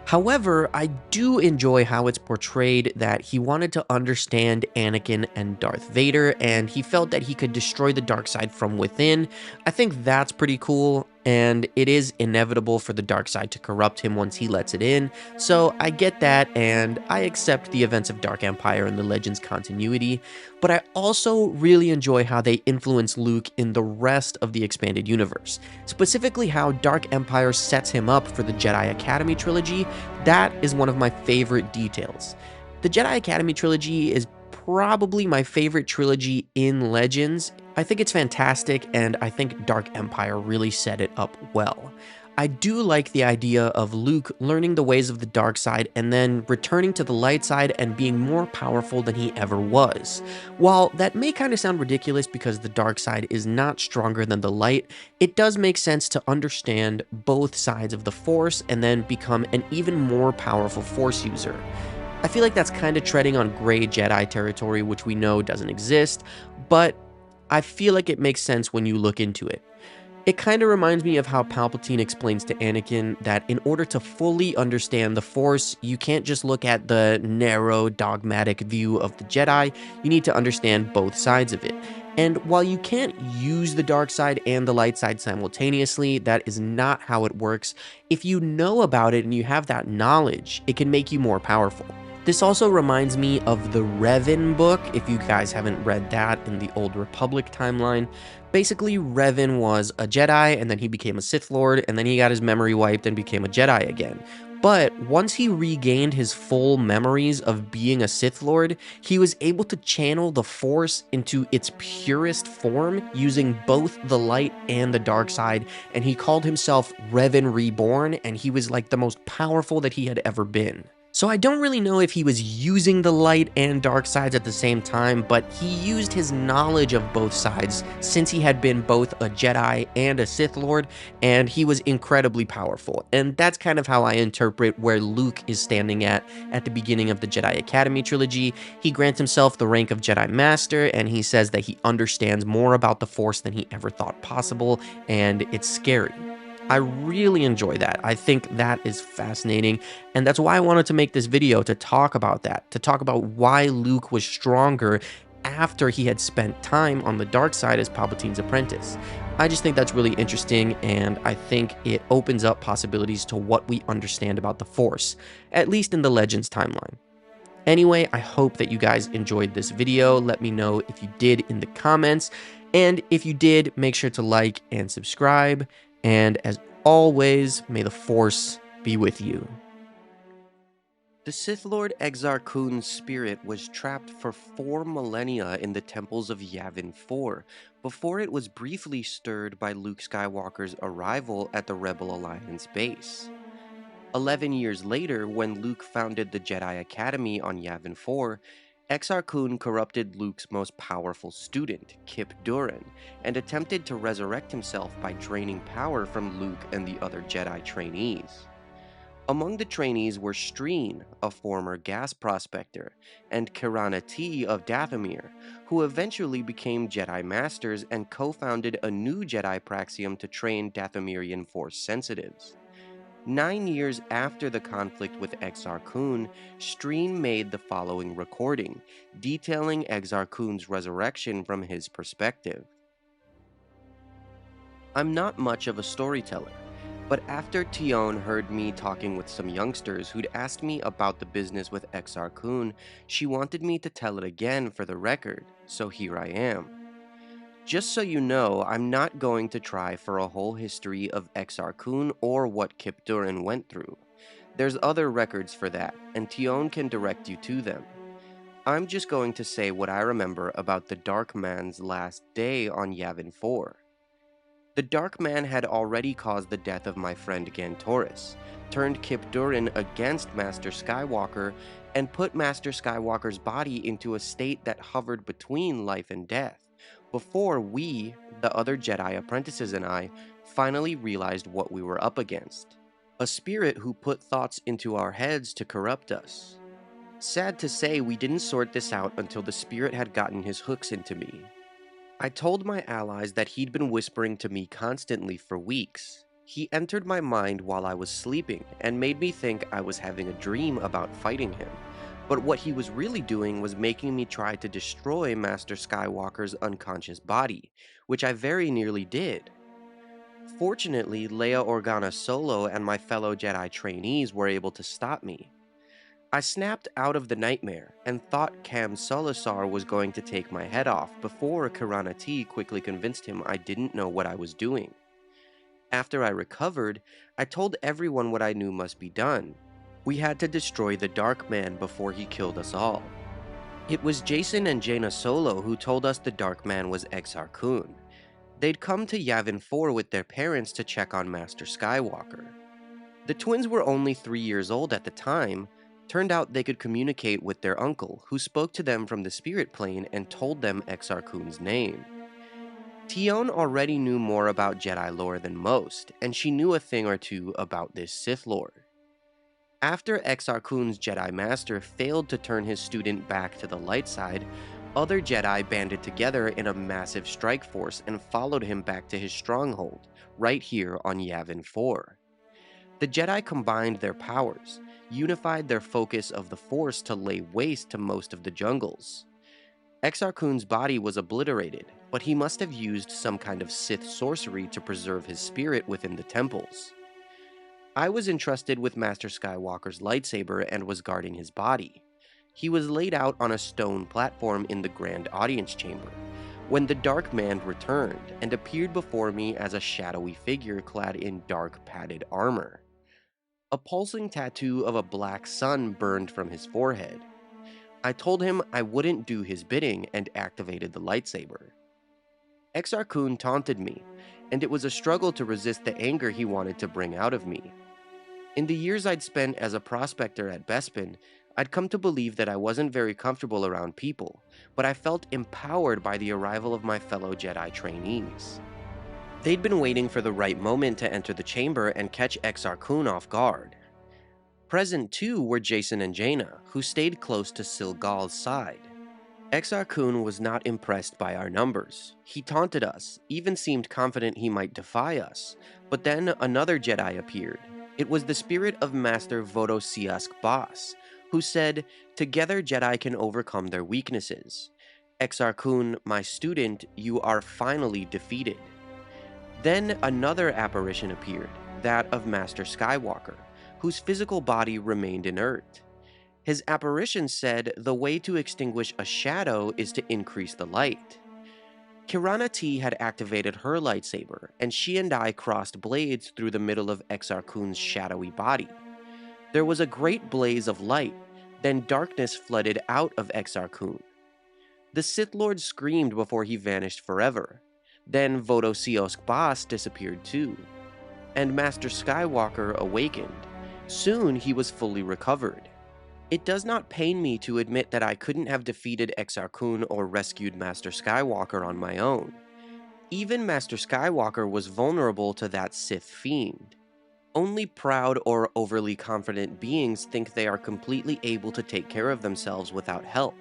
However, I do enjoy how it's portrayed that he wanted to understand Anakin and Darth Vader, and he felt that he could destroy the dark side from within. I think that's pretty cool, and it is inevitable for the dark side to corrupt him once he lets it in, so I get that, and I accept the events of Dark Empire and the Legends continuity, but I also really enjoy how they influence Luke in the rest of the expanded universe, specifically how Dark Empire sets him up for the Jedi Academy trilogy. That is one of my favorite details. The Jedi Academy trilogy is probably my favorite trilogy in Legends. I think it's fantastic, and I think Dark Empire really set it up well. I do like the idea of Luke learning the ways of the dark side and then returning to the light side and being more powerful than he ever was. While that may kind of sound ridiculous because the dark side is not stronger than the light, it does make sense to understand both sides of the Force and then become an even more powerful Force user. I feel like that's kind of treading on gray Jedi territory, which we know doesn't exist, but I feel like it makes sense when you look into it. It kind of reminds me of how Palpatine explains to Anakin that in order to fully understand the Force, you can't just look at the narrow, dogmatic view of the Jedi, you need to understand both sides of it. And while you can't use the dark side and the light side simultaneously, that is not how it works. If you know about it and you have that knowledge, it can make you more powerful. This also reminds me of the Revan book, if you guys haven't read that in the Old Republic timeline. Basically, Revan was a Jedi, and then he became a Sith Lord, and then he got his memory wiped and became a Jedi again. But once he regained his full memories of being a Sith Lord, he was able to channel the Force into its purest form using both the light and the dark side, and he called himself Revan Reborn, and he was like the most powerful that he had ever been. So I don't really know if he was using the light and dark sides at the same time, but he used his knowledge of both sides since he had been both a Jedi and a Sith Lord, and he was incredibly powerful. And that's kind of how I interpret where Luke is standing at the beginning of the Jedi Academy trilogy. He grants himself the rank of Jedi Master, and he says that he understands more about the Force than he ever thought possible, and it's scary. I really enjoy that. I think that is fascinating, and that's why I wanted to make this video, to talk about that, to talk about why Luke was stronger after he had spent time on the dark side as Palpatine's apprentice. I just think that's really interesting, and I think it opens up possibilities to what we understand about the Force, at least in the Legends timeline. Anyway, I hope that you guys enjoyed this video. Let me know if you did in the comments, and if you did, make sure to like and subscribe. And as always, may the Force be with you. The Sith Lord Exar Kun's spirit was trapped for 4 millennia in the temples of Yavin 4, before it was briefly stirred by Luke Skywalker's arrival at the Rebel Alliance base. 11 years later, when Luke founded the Jedi Academy on Yavin 4, Exar Kun corrupted Luke's most powerful student, Kip Durin, and attempted to resurrect himself by draining power from Luke and the other Jedi trainees. Among the trainees were Streen, a former gas prospector, and Kirana T of Dathomir, who eventually became Jedi Masters and co-founded a new Jedi Praxium to train Dathomirian Force sensitives. 9 years after the conflict with Exar Kun, Streen made the following recording, detailing Exar Kun's resurrection from his perspective. I'm not much of a storyteller, but after Tion heard me talking with some youngsters who'd asked me about the business with Exar Kun, she wanted me to tell it again for the record, so here I am. Just so you know, I'm not going to try for a whole history of Exar Kun or what Kip Durin went through. There's other records for that, and Tion can direct you to them. I'm just going to say what I remember about the Dark Man's last day on Yavin 4. The Dark Man had already caused the death of my friend Gantoris, turned Kip Durin against Master Skywalker, and put Master Skywalker's body into a state that hovered between life and death, before we, the other Jedi apprentices and I, finally realized what we were up against. A spirit who put thoughts into our heads to corrupt us. Sad to say, we didn't sort this out until the spirit had gotten his hooks into me. I told my allies that he'd been whispering to me constantly for weeks. He entered my mind while I was sleeping and made me think I was having a dream about fighting him. But what he was really doing was making me try to destroy Master Skywalker's unconscious body, which I very nearly did. Fortunately, Leia Organa Solo and my fellow Jedi trainees were able to stop me. I snapped out of the nightmare and thought Cam Solusar was going to take my head off before Kirana T quickly convinced him I didn't know what I was doing. After I recovered, I told everyone what I knew must be done. We had to destroy the Dark Man before he killed us all. It was Jason and Jaina Solo who told us the Dark Man was Exar Kun. They'd come to Yavin 4 with their parents to check on Master Skywalker. The twins were only 3 years old at the time. Turned out they could communicate with their uncle, who spoke to them from the spirit plane and told them Exar Kun's name. Tion already knew more about Jedi lore than most, and she knew a thing or two about this Sith Lord. After Exar Kun's Jedi Master failed to turn his student back to the light side, other Jedi banded together in a massive strike force and followed him back to his stronghold, right here on Yavin 4. The Jedi combined their powers, unified their focus of the Force to lay waste to most of the jungles. Exar Kun's body was obliterated, but he must have used some kind of Sith sorcery to preserve his spirit within the temples. I was entrusted with Master Skywalker's lightsaber and was guarding his body. He was laid out on a stone platform in the Grand Audience Chamber, when the Dark Man returned and appeared before me as a shadowy figure clad in dark padded armor. A pulsing tattoo of a black sun burned from his forehead. I told him I wouldn't do his bidding and activated the lightsaber. Exar Kun taunted me, and it was a struggle to resist the anger he wanted to bring out of me. In the years I'd spent as a prospector at Bespin, I'd come to believe that I wasn't very comfortable around people, but I felt empowered by the arrival of my fellow Jedi trainees. They'd been waiting for the right moment to enter the chamber and catch Exar Kun off guard. Present too were Jason and Jaina, who stayed close to Silgal's side. Exar Kun was not impressed by our numbers. He taunted us, even seemed confident he might defy us, but then another Jedi appeared. It was the spirit of Master Vodosiusk Boss, who said, "Together Jedi can overcome their weaknesses. Exar Kun, my student, you are finally defeated." Then another apparition appeared, that of Master Skywalker, whose physical body remained inert. His apparition said the way to extinguish a shadow is to increase the light. Kirana T had activated her lightsaber, and she and I crossed blades through the middle of Exar Kun's shadowy body. There was a great blaze of light, then darkness flooded out of Exar Kun. The Sith Lord screamed before he vanished forever. Then Vodosiusk Boss disappeared too. And Master Skywalker awakened. Soon he was fully recovered. It does not pain me to admit that I couldn't have defeated Exar Kun or rescued Master Skywalker on my own. Even Master Skywalker was vulnerable to that Sith fiend. Only proud or overly confident beings think they are completely able to take care of themselves without help.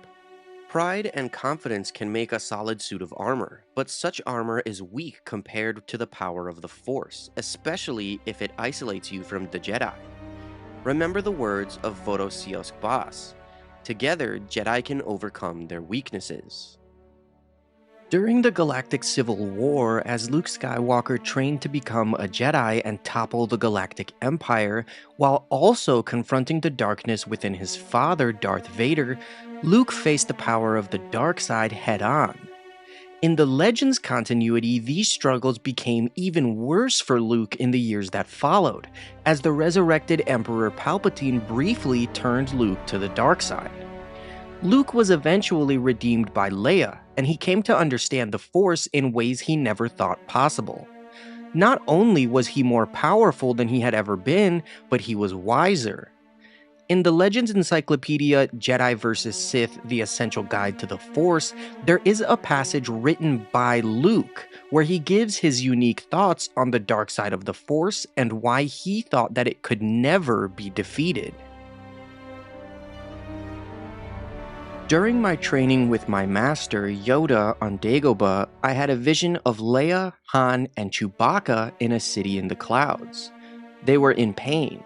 Pride and confidence can make a solid suit of armor, but such armor is weak compared to the power of the Force, especially if it isolates you from the Jedi. Remember the words of Vodosiusk Boss. Together, Jedi can overcome their weaknesses. During the Galactic Civil War, as Luke Skywalker trained to become a Jedi and topple the Galactic Empire, while also confronting the darkness within his father, Darth Vader, Luke faced the power of the dark side head-on. In the Legends continuity, these struggles became even worse for Luke in the years that followed, as the resurrected Emperor Palpatine briefly turned Luke to the dark side. Luke was eventually redeemed by Leia, and he came to understand the Force in ways he never thought possible. Not only was he more powerful than he had ever been, but he was wiser. In the Legends Encyclopedia, Jedi vs. Sith, The Essential Guide to the Force, there is a passage written by Luke where he gives his unique thoughts on the dark side of the Force and why he thought that it could never be defeated. During my training with my master, Yoda, on Dagobah, I had a vision of Leia, Han, and Chewbacca in a city in the clouds. They were in pain.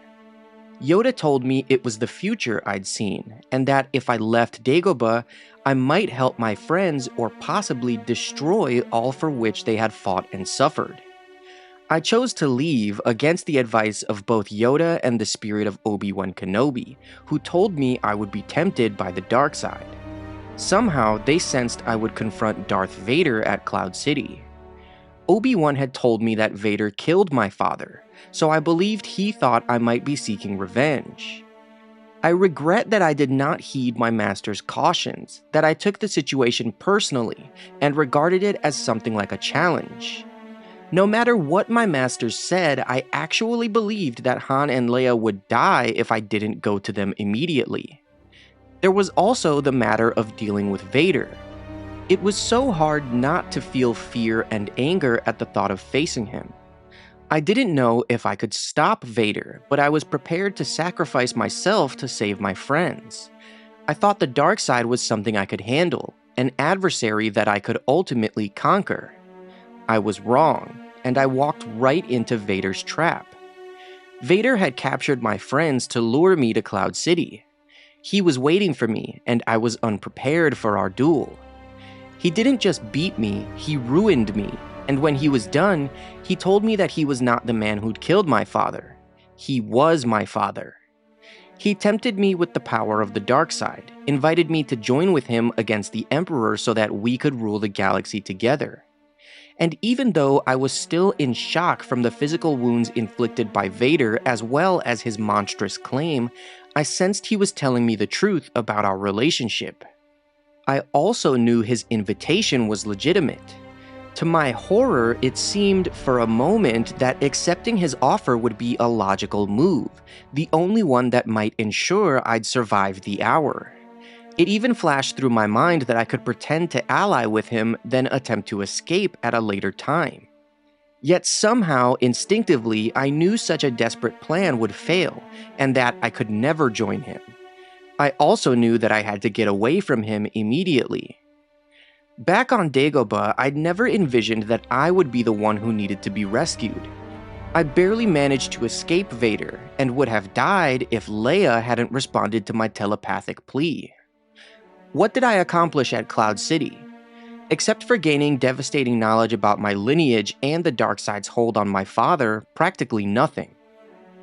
Yoda told me it was the future I'd seen, and that if I left Dagobah, I might help my friends or possibly destroy all for which they had fought and suffered. I chose to leave against the advice of both Yoda and the spirit of Obi-Wan Kenobi, who told me I would be tempted by the dark side. Somehow, they sensed I would confront Darth Vader at Cloud City. Obi-Wan had told me that Vader killed my father, so I believed he thought I might be seeking revenge. I regret that I did not heed my master's cautions, that I took the situation personally and regarded it as something like a challenge. No matter what my master said, I actually believed that Han and Leia would die if I didn't go to them immediately. There was also the matter of dealing with Vader. It was so hard not to feel fear and anger at the thought of facing him. I didn't know if I could stop Vader, but I was prepared to sacrifice myself to save my friends. I thought the dark side was something I could handle, an adversary that I could ultimately conquer. I was wrong, and I walked right into Vader's trap. Vader had captured my friends to lure me to Cloud City. He was waiting for me, and I was unprepared for our duel. He didn't just beat me, he ruined me, and when he was done, he told me that he was not the man who'd killed my father. He was my father. He tempted me with the power of the dark side, invited me to join with him against the Emperor so that we could rule the galaxy together. And even though I was still in shock from the physical wounds inflicted by Vader as well as his monstrous claim, I sensed he was telling me the truth about our relationship. I also knew his invitation was legitimate. To my horror, it seemed for a moment that accepting his offer would be a logical move, the only one that might ensure I'd survive the hour. It even flashed through my mind that I could pretend to ally with him, then attempt to escape at a later time. Yet somehow, instinctively, I knew such a desperate plan would fail, and that I could never join him. I also knew that I had to get away from him immediately. Back on Dagobah, I'd never envisioned that I would be the one who needed to be rescued. I barely managed to escape Vader, and would have died if Leia hadn't responded to my telepathic plea. What did I accomplish at Cloud City? Except for gaining devastating knowledge about my lineage and the dark side's hold on my father, practically nothing.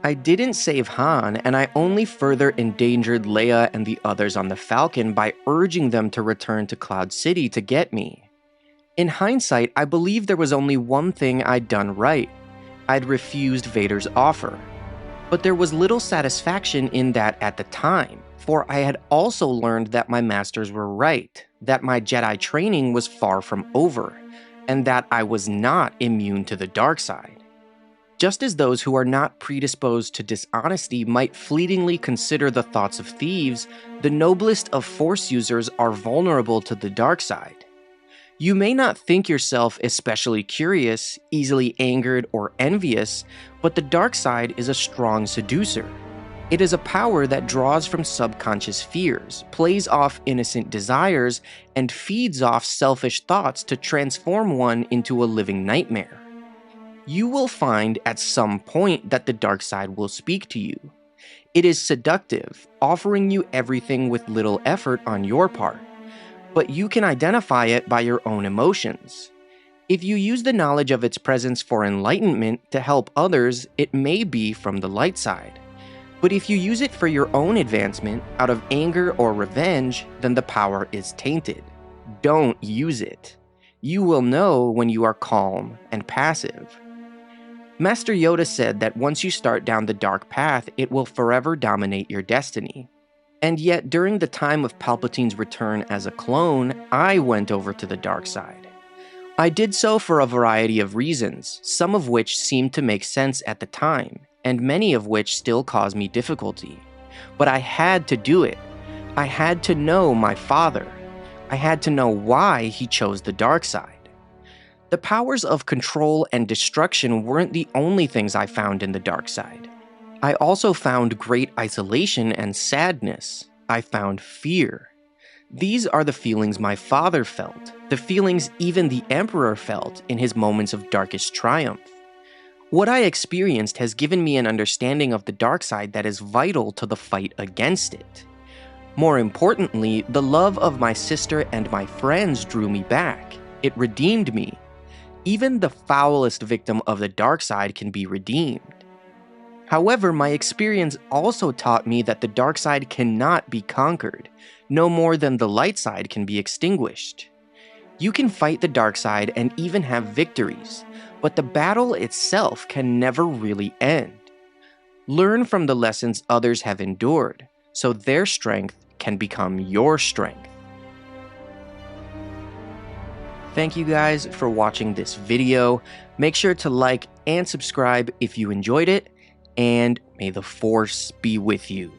I didn't save Han, and I only further endangered Leia and the others on the Falcon by urging them to return to Cloud City to get me. In hindsight, I believe there was only one thing I'd done right. I'd refused Vader's offer. But there was little satisfaction in that at the time, for I had also learned that my masters were right, that my Jedi training was far from over, and that I was not immune to the dark side. Just as those who are not predisposed to dishonesty might fleetingly consider the thoughts of thieves, the noblest of Force users are vulnerable to the dark side. You may not think yourself especially curious, easily angered, or envious, but the dark side is a strong seducer. It is a power that draws from subconscious fears, plays off innocent desires, and feeds off selfish thoughts to transform one into a living nightmare. You will find at some point that the dark side will speak to you. It is seductive, offering you everything with little effort on your part, but you can identify it by your own emotions. If you use the knowledge of its presence for enlightenment to help others, it may be from the light side. But if you use it for your own advancement, out of anger or revenge, then the power is tainted. Don't use it. You will know when you are calm and passive. Master Yoda said that once you start down the dark path, it will forever dominate your destiny. And yet, during the time of Palpatine's return as a clone, I went over to the dark side. I did so for a variety of reasons, some of which seemed to make sense at the time, and many of which still cause me difficulty. But I had to do it. I had to know my father. I had to know why he chose the dark side. The powers of control and destruction weren't the only things I found in the dark side. I also found great isolation and sadness. I found fear. These are the feelings my father felt, the feelings even the Emperor felt in his moments of darkest triumph. What I experienced has given me an understanding of the dark side that is vital to the fight against it. More importantly, the love of my sister and my friends drew me back. It redeemed me. Even the foulest victim of the dark side can be redeemed. However, my experience also taught me that the dark side cannot be conquered, no more than the light side can be extinguished. You can fight the dark side and even have victories, but the battle itself can never really end. Learn from the lessons others have endured, so their strength can become your strength. Thank you guys for watching this video. Make sure to like and subscribe if you enjoyed it, and may the Force be with you.